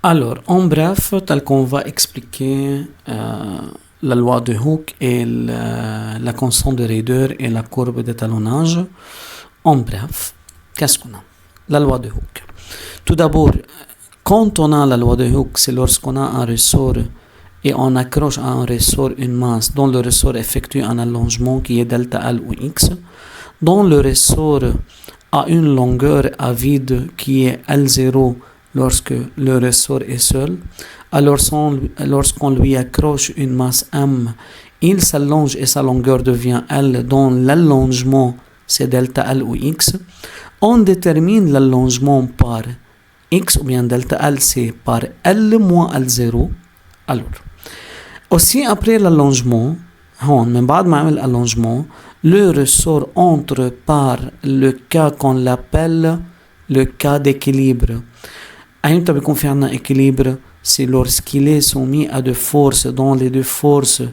Alors, en bref, tel qu'on va expliquer la loi de Hooke et la constante de raideur et la courbe d'étalonnage. En bref, qu'est-ce qu'on a? La loi de Hooke. Tout d'abord, quand on a la loi de Hooke, c'est lorsqu'on a un ressort et on accroche à un ressort une masse dont le ressort effectue un allongement qui est delta L ou X, dont le ressort a une longueur à vide qui est L0 lorsque le ressort est seul. Alors lorsqu'on lui accroche une masse M, il s'allonge et sa longueur devient L, dont l'allongement c'est delta L ou X. On détermine l'allongement par X ou bien delta L, c'est par L moins L0. Alors, aussi après l'allongement, le ressort entre par le cas qu'on l'appelle le cas d'équilibre. أيمتى بيكون في عنا équilibre? C'est lorsqu'il est soumis à deux forces dont les deux forces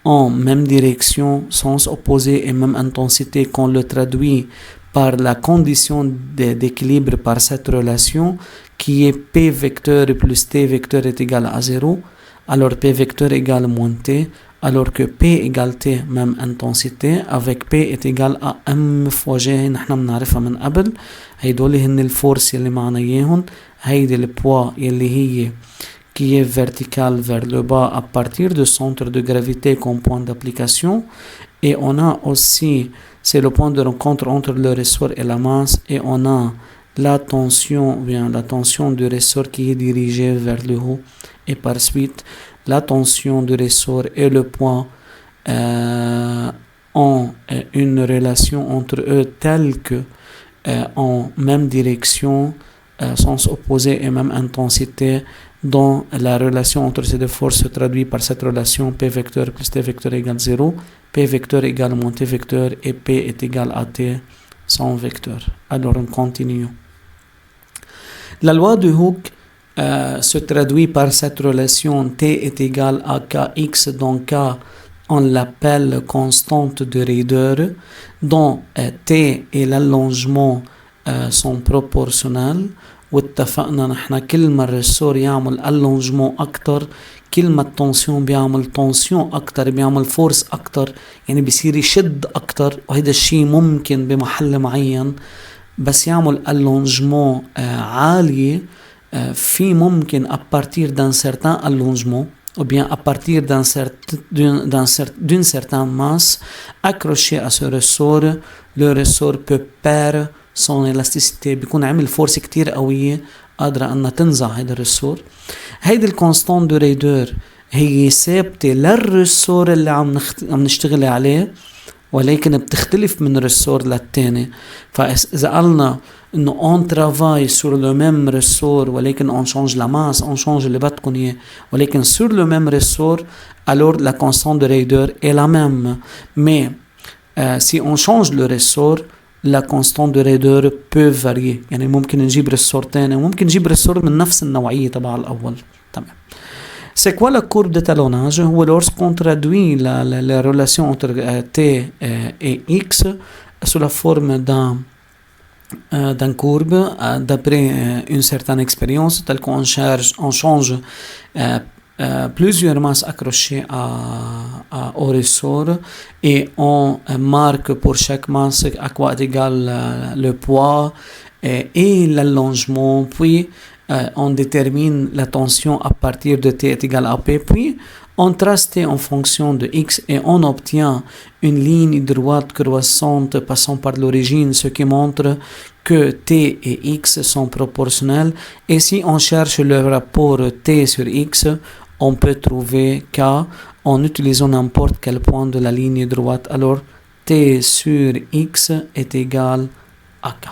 en même direction, sens opposé et même intensité, qu'on le traduit par la condition d'équilibre par cette relation qui est P vecteur plus T vecteur est égal à 0. Alors P vecteur égale moins T, alors que P égale T même intensité, avec P est égal à M fois G. نحن بنعرفها من قبل. هيدول هن الفورس يلي معنا اياهم. هيدي البوا يلي هي qui est verticale vers le bas à partir du centre de gravité comme point d'application. Et on a aussi, c'est le point de rencontre entre le ressort et la masse, et on a la tension du ressort qui est dirigée vers le haut, et par suite la tension du ressort et le point ont une relation entre eux telle que en même direction, sens opposé et même intensité, dont la relation entre ces deux forces se traduit par cette relation P vecteur plus T vecteur égale 0, P vecteur égale moins T vecteur et P est égal à T sans vecteur. Alors on continue. La loi de Hooke se traduit par cette relation T est égal à Kx, dont K on l'appelle constante de raideur, dont T et l'allongement sont proportionnels. واتفقنا نحن كل ما الرسور يعمل allongement أكتر، كل ما التنسيون بيعمل تنسيون أكتر، بيعمل فورس أكتر، يعني بيصير يشد أكتر. وهذا الشيء ممكن بمحل معين، بس يعمل allongement عالي في ممكن à partir d'un certain allongement ou bien à partir d'une certaine masse accroché à ce ressort, le ressort peut perdre son élasticité، بيكون عمل فورس كتير قوية قادرة أنها تنزع هيدا الرسور. هيدي الكونستانت دو ريدور هي ثابتة للرسور اللي عم نشتغل عليه، ولكن بتختلف من رسور للتاني. فإذا قلنا إنه on travaille sur le même ressort ولكن on change la masse, on change اللي بدكن إياه، ولكن sur le même ressort, alors la constante de raideur est la même. Mais si on change le ressort, la constante de raideur peut varier. يعني ممكن نجيب رسور تاني وممكن نجيب رسور من نفس النوعية تبع الأول. تمام. C'est quoi la courbe d'étalonnage? Lorsqu'on traduit la relation entre T et X sous la forme d'un courbe d'après une certaine expérience, telle qu'on change plusieurs masses accrochées au ressort et on marque pour chaque masse à quoi est égal le poids et l'allongement, puis on détermine la tension à partir de T est égal à P, puis on trace T en fonction de X et on obtient une ligne droite croissante passant par l'origine, ce qui montre que T et X sont proportionnels. Et si on cherche le rapport T sur X, on peut trouver K en utilisant n'importe quel point de la ligne droite. Alors T sur X est égal à K.